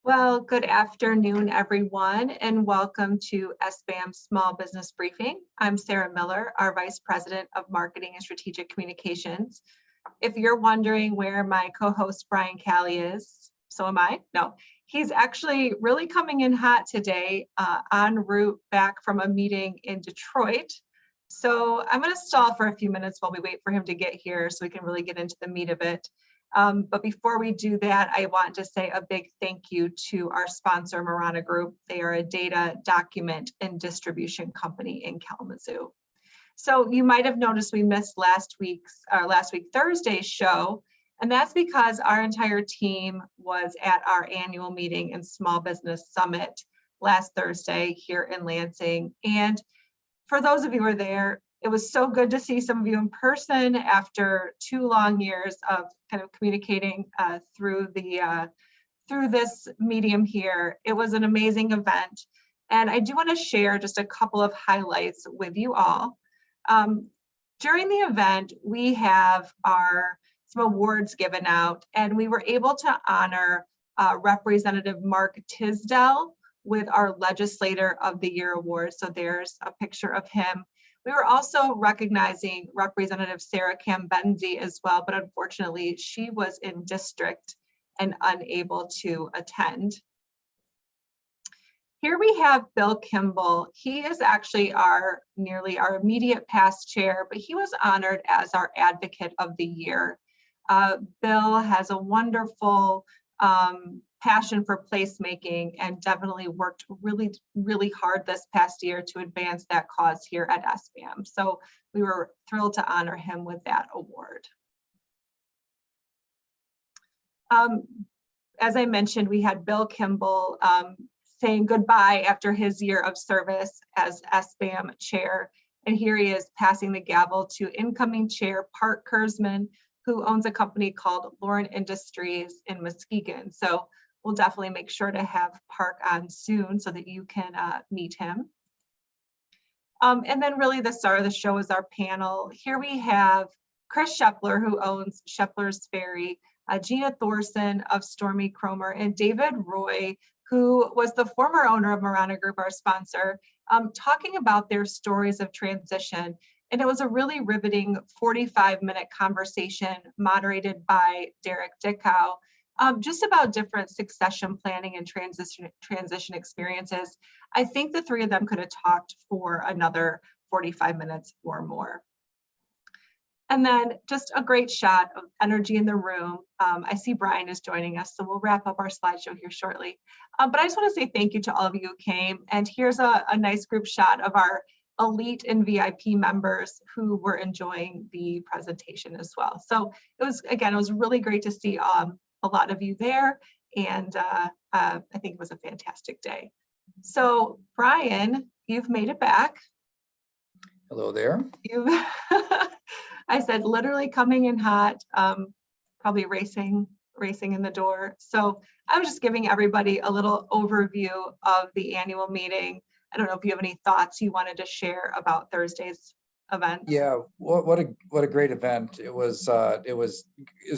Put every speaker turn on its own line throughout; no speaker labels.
Well, good afternoon, everyone, and welcome to SBAM Small Business Briefing. I'm Sarah Miller, our Vice President of Marketing and Strategic Communications. If you're wondering where my co-host Brian Calley is, so am I. No, he's actually really coming in hot today, en route back from a meeting in Detroit. So I'm going to stall for a few minutes while we wait for him to get here so we can really get into the meat of it. But before we do that, I want to say a big thank you to our sponsor, Marana Group. They are a data, document, and distribution company in Kalamazoo. So you might have noticed we missed last week Thursday's show, and that's because our entire team was at our annual meeting and Small Business Summit last Thursday here in Lansing. And for those of you who are there, it was so good to see some of you in person after 2 long years of kind of communicating through this medium here. It was an amazing event, and I do want to share just a couple of highlights with you all. During the event, we have some awards given out, and we were able to honor Representative Mark Tisdale with our Legislator of the Year award. So there's a picture of him. We were also recognizing Representative Sarah Cambenzi as well, but unfortunately she was in district and unable to attend. Here we have Bill Kimball. He is actually our immediate past chair, but he was honored as our Advocate of the Year. Bill has a wonderful passion for placemaking and definitely worked really, really hard this past year to advance that cause here at SBAM. So we were thrilled to honor him with that award. As I mentioned, we had Bill Kimball saying goodbye after his year of service as SBAM chair. And here he is passing the gavel to incoming chair Park Kurzman, who owns a company called Lauren Industries in Muskegon. So we'll definitely make sure to have Park on soon so that you can meet him. And then really the star of the show is our panel. Here we have Chris Shepler, who owns Shepler's Ferry, Gina Thorson of Stormy Cromer, and David Roy, who was the former owner of Marana Group, our sponsor, talking about their stories of transition. And it was a really riveting 45-minute conversation moderated by Derek Dickow, just about different succession planning and transition experiences. I think the three of them could have talked for another 45 minutes or more. And then just a great shot of energy in the room. I see Brian is joining us, so we'll wrap up our slideshow here shortly. But I just want to say thank you to all of you who came. And here's a nice group shot of our elite and VIP members who were enjoying the presentation as well. So it was really great to see a lot of you there, and I think it was a fantastic day. So Brian, you've made it back.
Hello there.
I said literally coming in hot, probably racing in the door. So I was just giving everybody a little overview of the annual meeting. I don't know if you have any thoughts you wanted to share about Thursday's event.
Yeah, what a great event. It was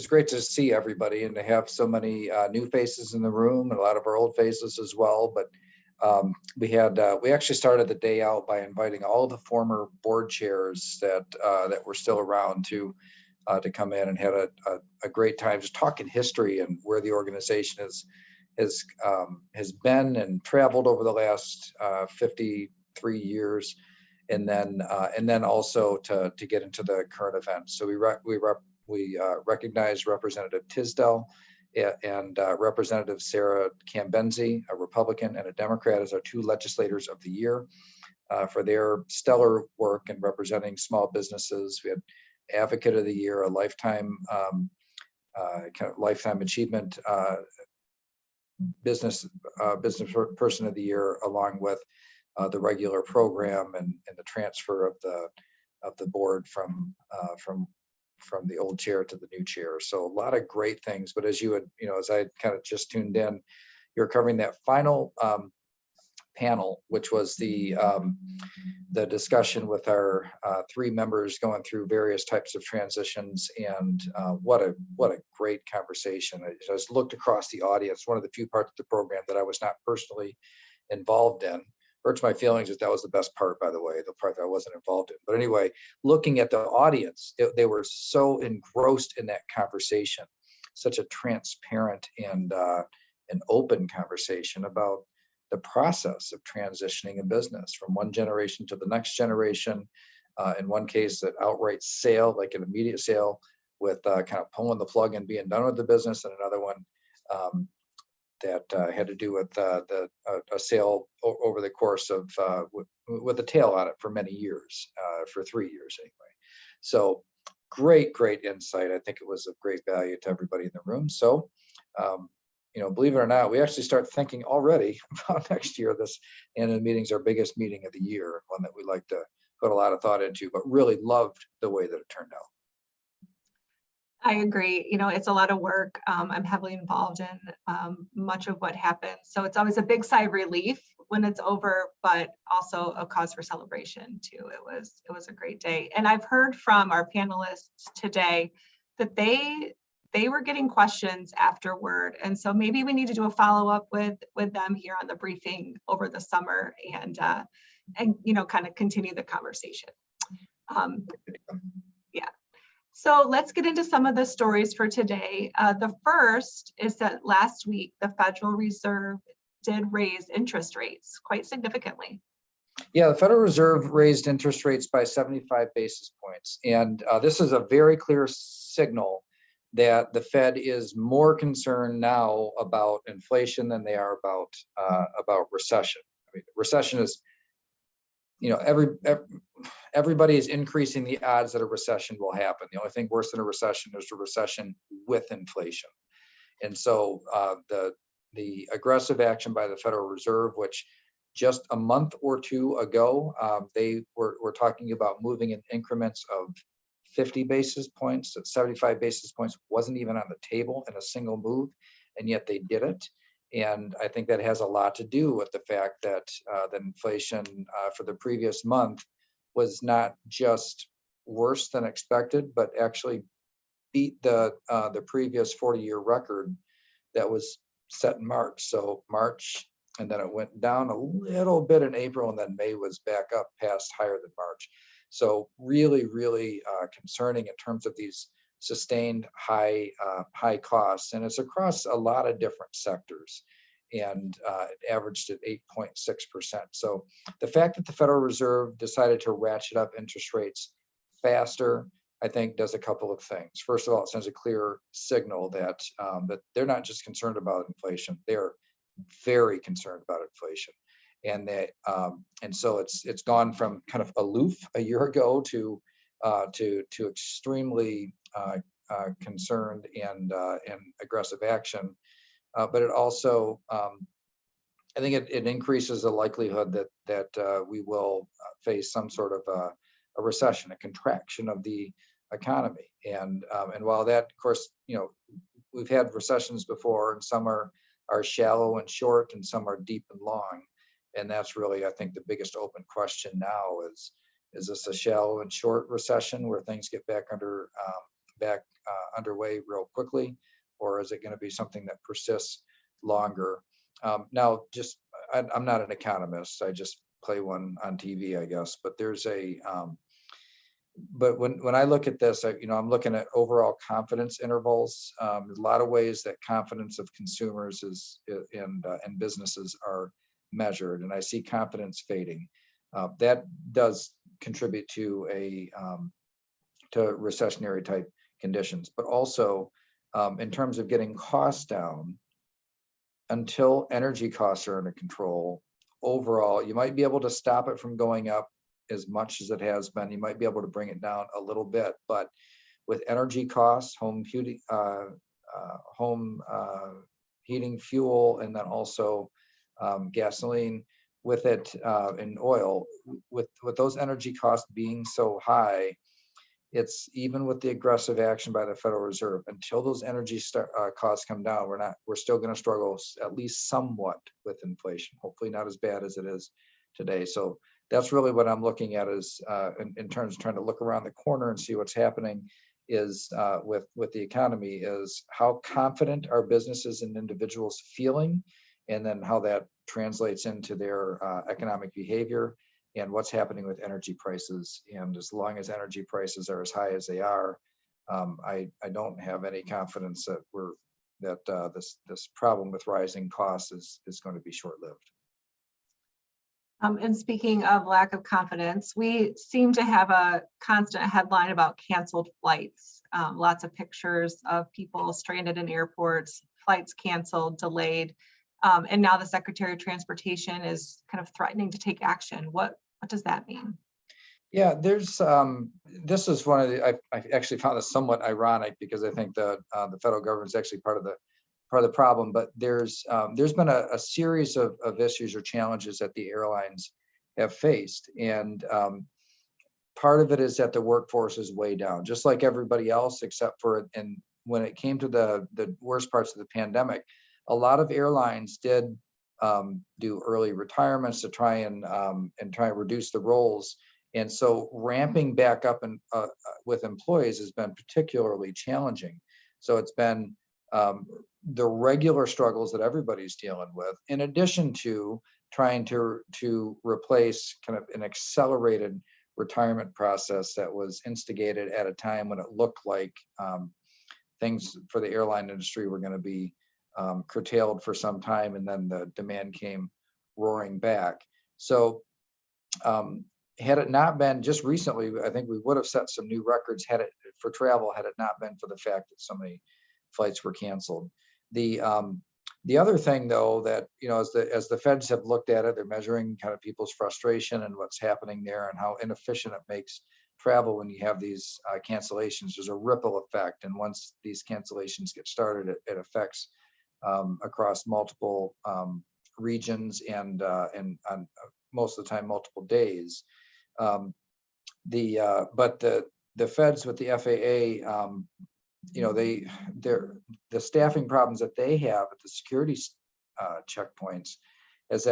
great to see everybody and to have so many new faces in the room and a lot of our old faces as well. But we actually started the day out by inviting all the former board chairs that were still around to come in and had a great time just talking history and where the organization has been and traveled over the last 53 years. And then also to get into the current events. So we recognized Representative Tisdale and Representative Sarah Cambenzi, a Republican and a Democrat, as our 2 legislators of the year for their stellar work in representing small businesses. We had Advocate of the Year, a lifetime lifetime achievement business person of the year, along with the regular program and the transfer of the board from the old chair to the new chair. So a lot of great things. But as you had, as I kind of just tuned in, you're covering that final panel, which was the discussion with our 3 members going through various types of transitions, and what a great conversation. I just looked across the audience. One of the few parts of the program that I was not personally involved in. Hurts my feelings that was the best part, by the way, the part that I wasn't involved in. But anyway, looking at the audience, they were so engrossed in that conversation, such a transparent and an open conversation about the process of transitioning a business from one generation to the next generation. In one case, an outright sale, like an immediate sale, with kind of pulling the plug and being done with the business, and another one that had to do with a sale over the course of with a tail on it for many years, for 3 years anyway. So great insight. I think it was of great value to everybody in the room. So believe it or not, we actually start thinking already about next year. This annual meeting is our biggest meeting of the year, one that we like to put a lot of thought into, but really loved the way that it turned out.
I agree. It's a lot of work. I'm heavily involved in much of what happens. So it's always a big sigh of relief when it's over, but also a cause for celebration too. It was a great day. And I've heard from our panelists today that they were getting questions afterward. And so maybe we need to do a follow-up with them here on the briefing over the summer, and kind of continue the conversation. Yeah. So let's get into some of the stories for today. The first is that last week, the Federal Reserve did raise interest rates quite significantly.
Yeah, the Federal Reserve raised interest rates by 75 basis points. And this is a very clear signal that the Fed is more concerned now about inflation than they are about recession. I mean, recession is, everybody is increasing the odds that a recession will happen. The only thing worse than a recession is a recession with inflation. And so the aggressive action by the Federal Reserve, which just a month or two ago, they were talking about moving in increments of 50 basis points, that 75 basis points wasn't even on the table in a single move, and yet they did it. And I think that has a lot to do with the fact that the inflation for the previous month was not just worse than expected, but actually beat the previous 40-year record that was set in March. So March, and then it went down a little bit in April, and then May was back up past higher than March. So really concerning in terms of these sustained high costs, and it's across a lot of different sectors, and it averaged at 8.6%. So the fact that the Federal Reserve decided to ratchet up interest rates faster, I think, does a couple of things. First of all, it sends a clear signal that that they're not just concerned about inflation; they're very concerned about inflation. And that, and so it's gone from kind of aloof a year ago to extremely concerned and aggressive action. But it also, I think it increases the likelihood that we will face some sort of a recession, a contraction of the economy. And while that, of course, we've had recessions before, and some are shallow and short, and some are deep and long. And that's really, I think, the biggest open question now is this a shallow and short recession where things get back underway real quickly, or is it going to be something that persists longer? Now, I'm not an economist. I just play one on TV, I guess. But there's but when I look at this, I'm looking at overall confidence intervals. There's a lot of ways that confidence of consumers and businesses are measured, and I see confidence fading. That does contribute to to recessionary type conditions, but also in terms of getting costs down, until energy costs are under control, overall, you might be able to stop it from going up as much as it has been. You might be able to bring it down a little bit, but with energy costs, home heating fuel, and then also gasoline with it, and oil, with those energy costs being so high, it's even with the aggressive action by the Federal Reserve, until those energy costs come down, we're still going to struggle at least somewhat with inflation. Hopefully not as bad as it is today. So that's really what I'm looking at is in terms of trying to look around the corner and see what's happening is with the economy is how confident are businesses and individuals feeling, and then how that translates into their economic behavior and what's happening with energy prices. And as long as energy prices are as high as they are, I don't have any confidence that this problem with rising costs is going to be short-lived.
And speaking of lack of confidence, we seem to have a constant headline about canceled flights. Lots of pictures of people stranded in airports, flights canceled, delayed. And now the Secretary of Transportation is kind of threatening to take action. What does that mean?
Yeah, there's this is one of the I actually found this somewhat ironic because I think the federal government is actually part of the problem. But there's been a series of issues or challenges that the airlines have faced, and part of it is that the workforce is way down, just like everybody else, except for when it came to the worst parts of the pandemic, a lot of airlines did do early retirements to try and reduce the roles. And so ramping back up with employees has been particularly challenging. So it's been the regular struggles that everybody's dealing with, in addition to trying to replace kind of an accelerated retirement process that was instigated at a time when it looked like things for the airline industry were going to be curtailed for some time, and then the demand came roaring back. So had it not been just recently, I think we would have set some new records for travel had it not been for the fact that so many flights were canceled. The other thing, though, that as the feds have looked at it, they're measuring kind of people's frustration and what's happening there and how inefficient it makes travel when you have these cancellations. There's a ripple effect, and once these cancellations get started, it affects across multiple regions and on most of the time multiple days. But the feds with the FAA, the staffing problems that they have at the security checkpoints has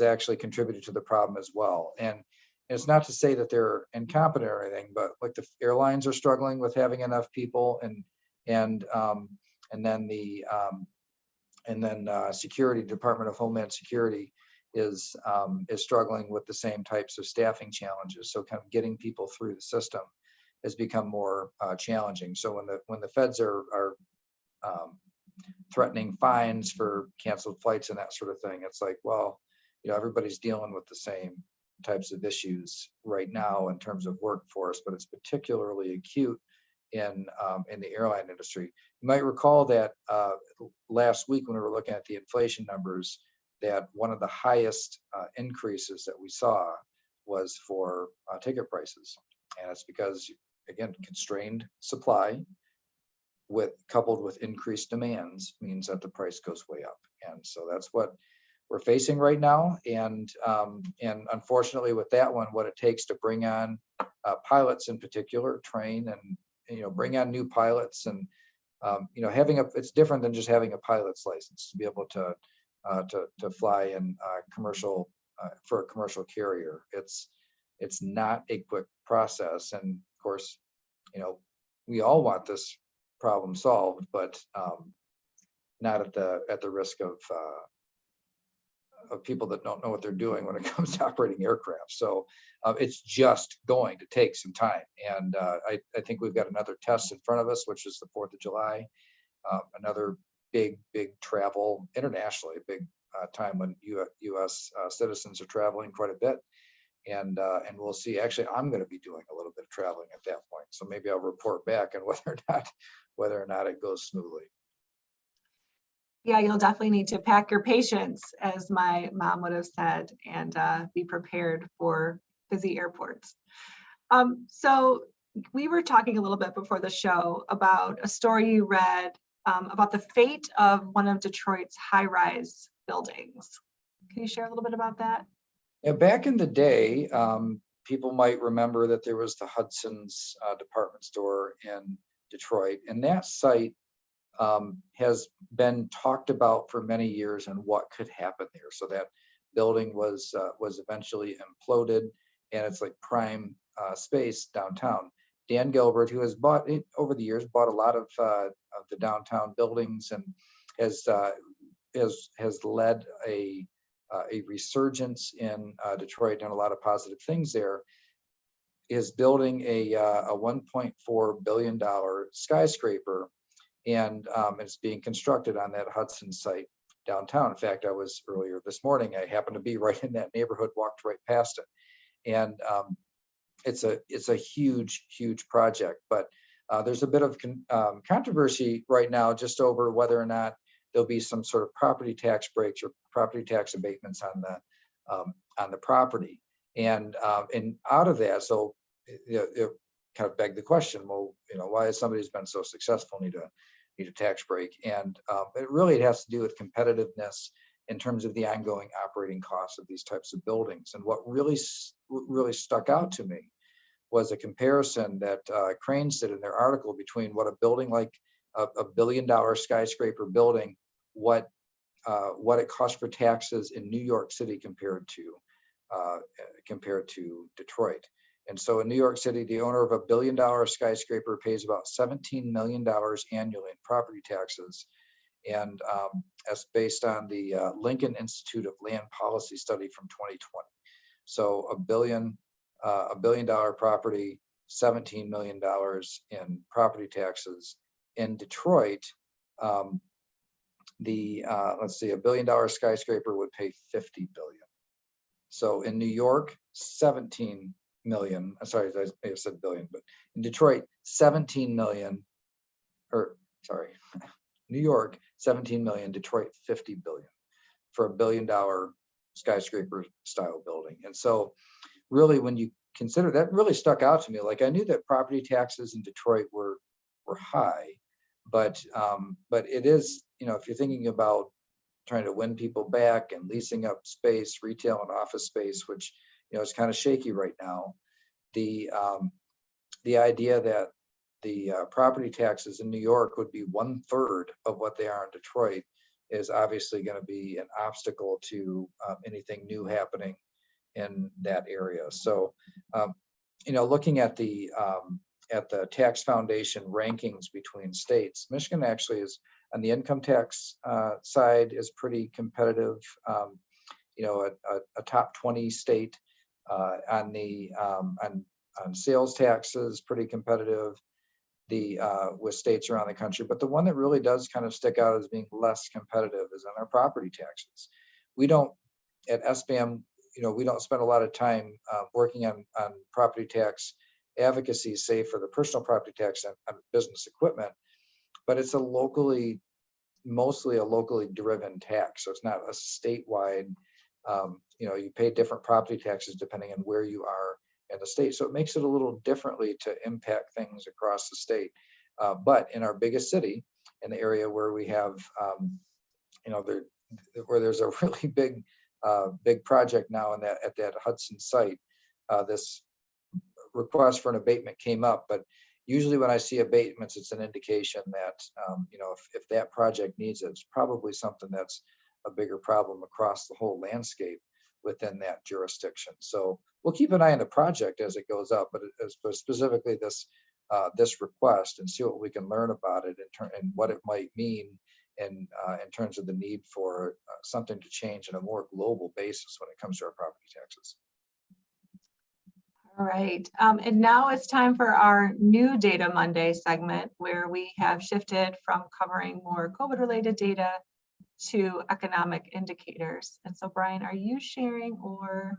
actually contributed to the problem as well. And it's not to say that they're incompetent or anything, but like the airlines are struggling with having enough people, and then security, Department of Homeland Security is struggling with the same types of staffing challenges. So kind of getting people through the system has become more challenging. So when the feds are threatening fines for canceled flights and that sort of thing, it's like, well, everybody's dealing with the same types of issues right now in terms of workforce, but it's particularly acute in the airline industry. You might recall that last week when we were looking at the inflation numbers, that one of the highest increases that we saw was for ticket prices. And it's because, again, constrained supply coupled with increased demands means that the price goes way up. And so that's what we're facing right now. And unfortunately with that one, what it takes to bring on pilots in particular, train and bring on new pilots, and it's different than just having a pilot's license to be able to fly in commercial for a commercial carrier. It's not a quick process, and of course, we all want this problem solved, but not at the risk of people that don't know what they're doing when it comes to operating aircraft. So it's just going to take some time, and I think we've got another test in front of us, which is the 4th of July, another big travel internationally, big time when U.S. citizens are traveling quite a bit, and we'll see. Actually, I'm going to be doing a little bit of traveling at that point, so maybe I'll report back on whether or not it goes smoothly.
Yeah, you'll definitely need to pack your patience, as my mom would have said, and be prepared for busy airports. So we were talking a little bit before the show about a story you read about the fate of one of Detroit's high-rise buildings. Can you share a little bit about that?
Yeah, back in the day, people might remember that there was the Hudson's department store in Detroit, and that site has been talked about for many years and what could happen there. So that building was eventually imploded, and it's like prime space downtown. Dan Gilbert, who has bought it over the years, bought a lot of the downtown buildings, and has led a resurgence in Detroit, and a lot of positive things there. Is building a $1.4 billion skyscraper, and it's being constructed on that Hudson site downtown. In fact, I was earlier this morning, I happened to be right in that neighborhood, walked right past it. And it's a huge project, but there's a bit of controversy right now just over whether or not there'll be some sort of property tax breaks or property tax abatements on the property. And out of that, so it kind of begged the question, well, why has somebody who's been so successful need a tax break? And it has to do with competitiveness in terms of the ongoing operating costs of these types of buildings. And what really stuck out to me was a comparison that Cranes did in their article between what a building like a $1 billion skyscraper building, what it costs for taxes in New York City compared to Detroit. And so in New York City, the owner of a $1 billion skyscraper pays about $17 million annually in property taxes. And that's based on the Lincoln Institute of Land Policy study from 2020. So a $1 billion property, $17 million in property taxes. In Detroit, let's see, a $1 billion skyscraper would pay $50 billion. So in New York, 17 million, sorry, I may have said billion, but in Detroit, 17 million, or sorry, New York, 17 million, Detroit, 50 billion for $1 billion skyscraper style building. And so really, when you consider that, really stuck out to me. Like, I knew that property taxes in Detroit were high, but it is, if you're thinking about trying to win people back and leasing up space, retail and office space, which is kind of shaky right now. The idea that the property taxes in New York would be 1/3 of what they are in Detroit is obviously going to be an obstacle to anything new happening in that area. So, looking at the tax foundation rankings between states, Michigan actually is on the income tax side is pretty competitive. A top 20 state on sales taxes, pretty competitive. With states around the country, but the one that really does kind of stick out as being less competitive is on our property taxes. We don't at SBAM, we don't spend a lot of time working on property tax advocacy, say for the personal property tax on business equipment, but it's mostly a locally driven tax. So it's not a statewide, you pay different property taxes depending on where you are in the state. So it makes it a little differently to impact things across the state. But in our biggest city, in the area where we have, where there's a really big project now at that Hudson site, this request for an abatement came up. But usually when I see abatements, it's an indication that, if that project needs it, it's probably something that's a bigger problem across the whole landscape within that jurisdiction. So we'll keep an eye on the project as it goes up, but specifically this request, and see what we can learn about it and what it might mean in terms of the need for something to change on a more global basis when it comes to our property taxes.
All right, and now it's time for our new Data Monday segment, where we have shifted from covering more COVID-related data to economic indicators. And so, Brian, are you sharing, or?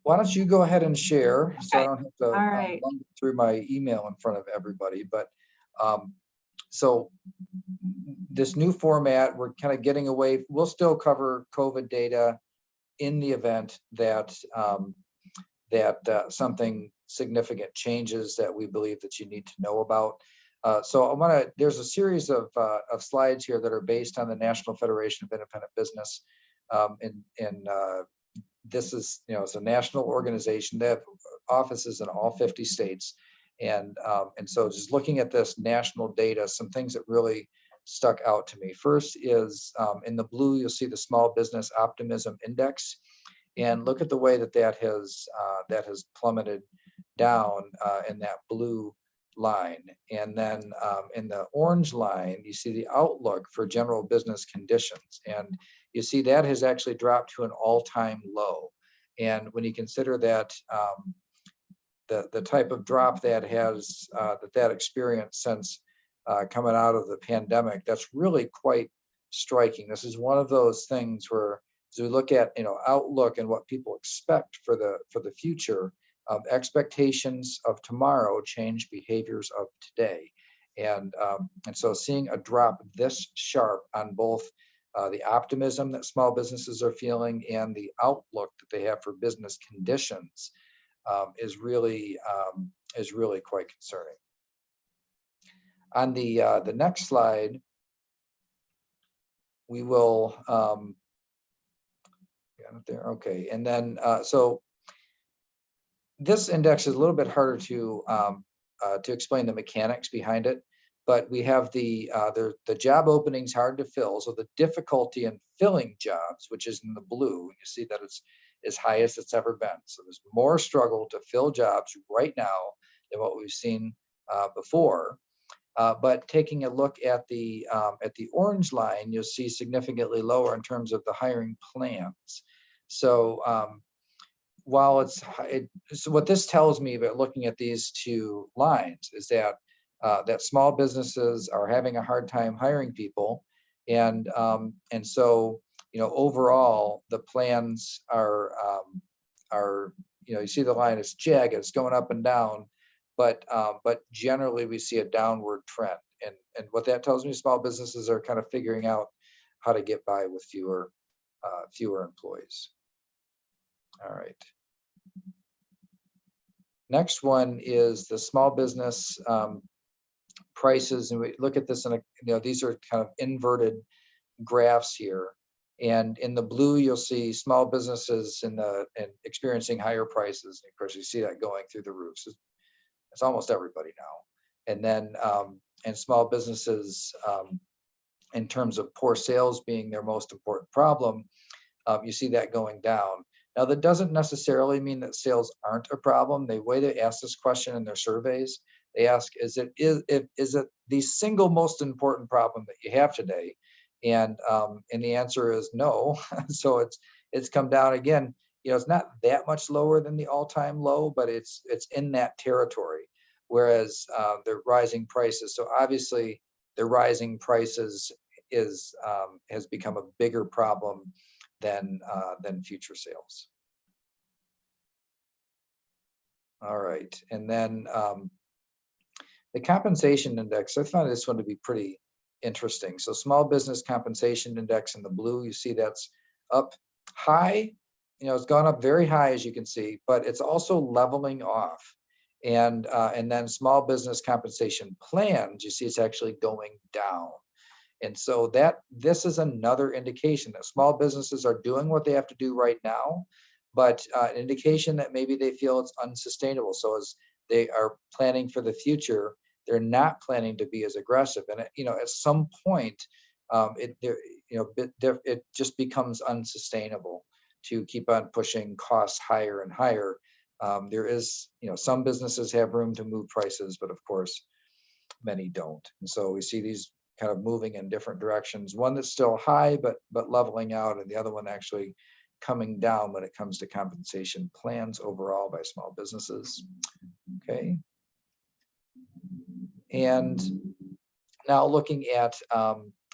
Why don't you go ahead and share, so I don't have to
right.
run through my email in front of everybody. But so this new format, we're kind of getting away. We'll still cover COVID data in the event that something significant changes that we believe that you need to know about. So there's a series of slides here that are based on the National Federation of Independent Business, and this is, it's a national organization. They have offices in all 50 states. And so just looking at this national data, some things that really stuck out to me. First is in the blue, you'll see the Small Business Optimism Index. And look at the way that has plummeted down in that blue line. And then in the orange line, you see the outlook for general business conditions. And you see that has actually dropped to an all-time low. And when you consider that the type of drop that has that experienced since coming out of the pandemic, that's really quite striking. This is one of those things where, as we look at outlook and what people expect for the future, expectations of tomorrow change behaviors of today, and so seeing a drop this sharp on both the optimism that small businesses are feeling and the outlook that they have for business conditions is really quite concerning. On the next slide, we will there. Okay, and then so this index is a little bit harder to explain the mechanics behind it, but we have the job openings hard to fill. So the difficulty in filling jobs, which is in the blue, you see that it's as high as it's ever been. So there's more struggle to fill jobs right now than what we've seen before. But taking a look at the orange line, you'll see significantly lower in terms of the hiring plans. So so what this tells me about looking at these two lines is that that small businesses are having a hard time hiring people, and so overall the plans are you see the line is jagged, it's going up and down, but generally we see a downward trend, and what that tells me, small businesses are kind of figuring out how to get by with fewer employees. All right. Next one is the small business prices, and we look at this in these are kind of inverted graphs here. And in the blue, you'll see small businesses and experiencing higher prices. And of course, you see that going through the roof. So it's almost everybody now. And then and small businesses, in terms of poor sales being their most important problem, you see that going down. Now, that doesn't necessarily mean that sales aren't a problem. The way they ask this question in their surveys, they ask, is it the single most important problem that you have today? And the answer is no. So it's come down again. It's not that much lower than the all-time low, but it's in that territory. Whereas the rising prices, so obviously the rising prices has become a bigger problem than future sales. All right, and then the compensation index, I found this one to be pretty interesting. So small business compensation index in the blue, you see that's up high, it's gone up very high, as you can see, but it's also leveling off. And then small business compensation plans, you see it's actually going down. And so this is another indication that small businesses are doing what they have to do right now, but an indication that maybe they feel it's unsustainable. So as they are planning for the future, they're not planning to be as aggressive. And at some point, it just becomes unsustainable to keep on pushing costs higher and higher. There is, some businesses have room to move prices, but of course, many don't. And so we see these kind of moving in different directions. One that's still high, but leveling out, and the other one actually coming down when it comes to compensation plans overall by small businesses. Okay. And now looking at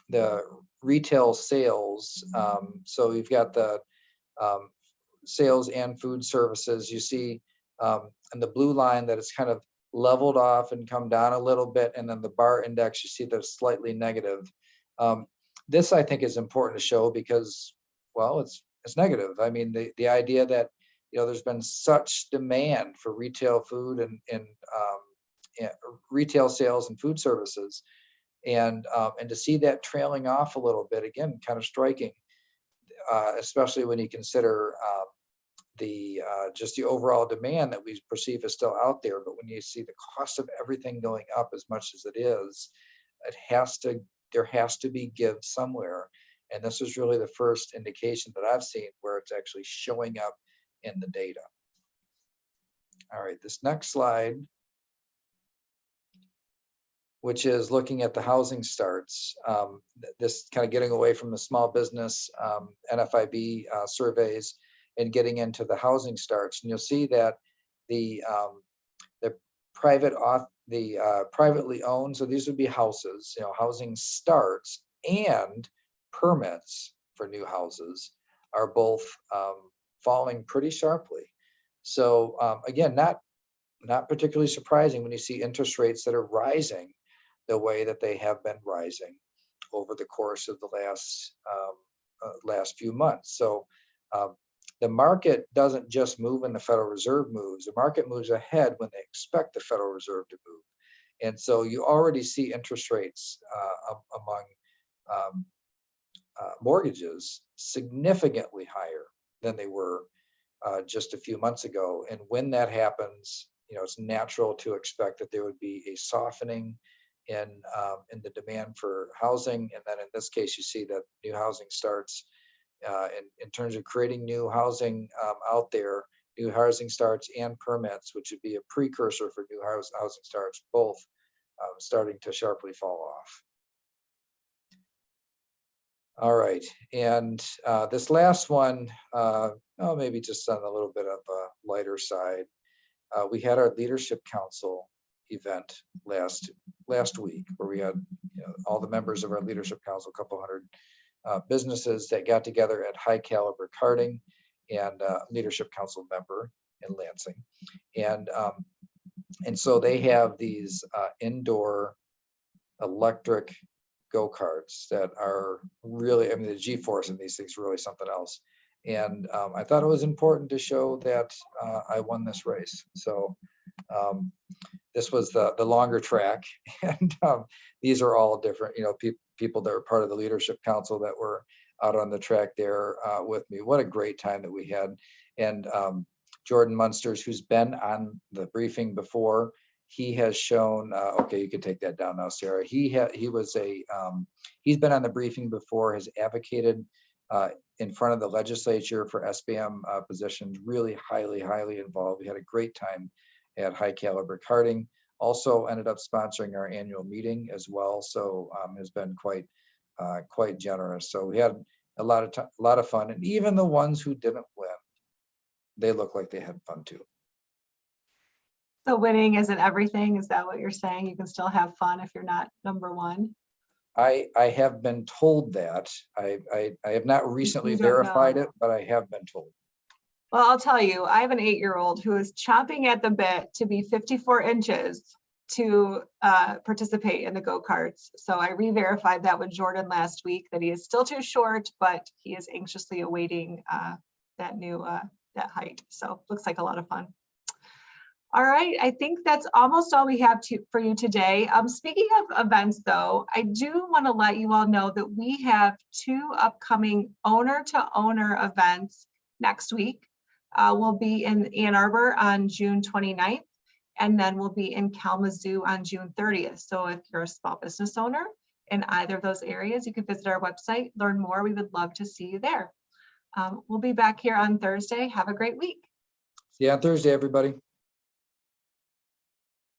the retail sales. So we've got the sales and food services. You see in the blue line that it's kind of leveled off and come down a little bit, and then the bar index, you see that it's slightly negative. This I think is important to show because, well, it's negative. I mean, the idea that there's been such demand for retail food and retail sales and food services, and to see that trailing off a little bit, again, kind of striking, especially when you consider just the overall demand that we perceive is still out there. But when you see the cost of everything going up as much as it is, there has to be give somewhere. And this is really the first indication that I've seen where it's actually showing up in the data. All right, this next slide, which is looking at the housing starts. This kind of getting away from the small business NFIB surveys and getting into the housing starts. And you'll see that the privately owned, so these would be houses, housing starts and permits for new houses are both falling pretty sharply. So again, not particularly surprising when you see interest rates that are rising the way that they have been rising over the course of the last few months. So the market doesn't just move when the Federal Reserve moves. The market moves ahead when they expect the Federal Reserve to move. And so you already see interest rates among mortgages significantly higher than they were just a few months ago. And when that happens, it's natural to expect that there would be a softening in the demand for housing. And then in this case, you see that new housing starts in terms of creating new housing out there, new housing starts and permits, which would be a precursor for new housing starts, both starting to sharply fall off. All right, and this last one, maybe just on a little bit of a lighter side. We had our Leadership Council event last week, where we had all the members of our Leadership Council, a couple hundred businesses that got together at High Caliber Karting and Leadership Council member in Lansing, and so they have these indoor electric go-karts that are really, the G-force in these things is really something else. And I thought it was important to show that I won this race. So this was the longer track, and these are all different, people that were part of the Leadership Council that were out on the track there with me. What a great time that we had. And Jordan Munsters, who's been on the briefing before, he has shown, okay, you can take that down now, Sarah. He's been on the briefing before, has advocated in front of the legislature for SBM positions, really highly involved. We had a great time at High Caliber Karting. Also ended up sponsoring our annual meeting as well. So has been quite generous. So we had a lot of fun, and even the ones who didn't win, they look like they had fun too.
So winning isn't everything. Is that what you're saying? You can still have fun if you're not number one?
I have been told that. I have not recently verified it, but I have been told.
Well, I'll tell you, I have an 8-year-old who is chomping at the bit to be 54 inches to participate in the go-karts. So I re-verified that with Jordan last week, that he is still too short, but he is anxiously awaiting that height. So looks like a lot of fun. All right, I think that's almost all we have for you today. Speaking of events, though, I do want to let you all know that we have 2 upcoming owner-to-owner events next week. We'll be in Ann Arbor on June 29th, and then we'll be in Kalamazoo on June 30th. So if you're a small business owner in either of those areas, you can visit our website, learn more. We would love to see you there. We'll be back here on Thursday. Have a great week.
See you on Thursday, everybody.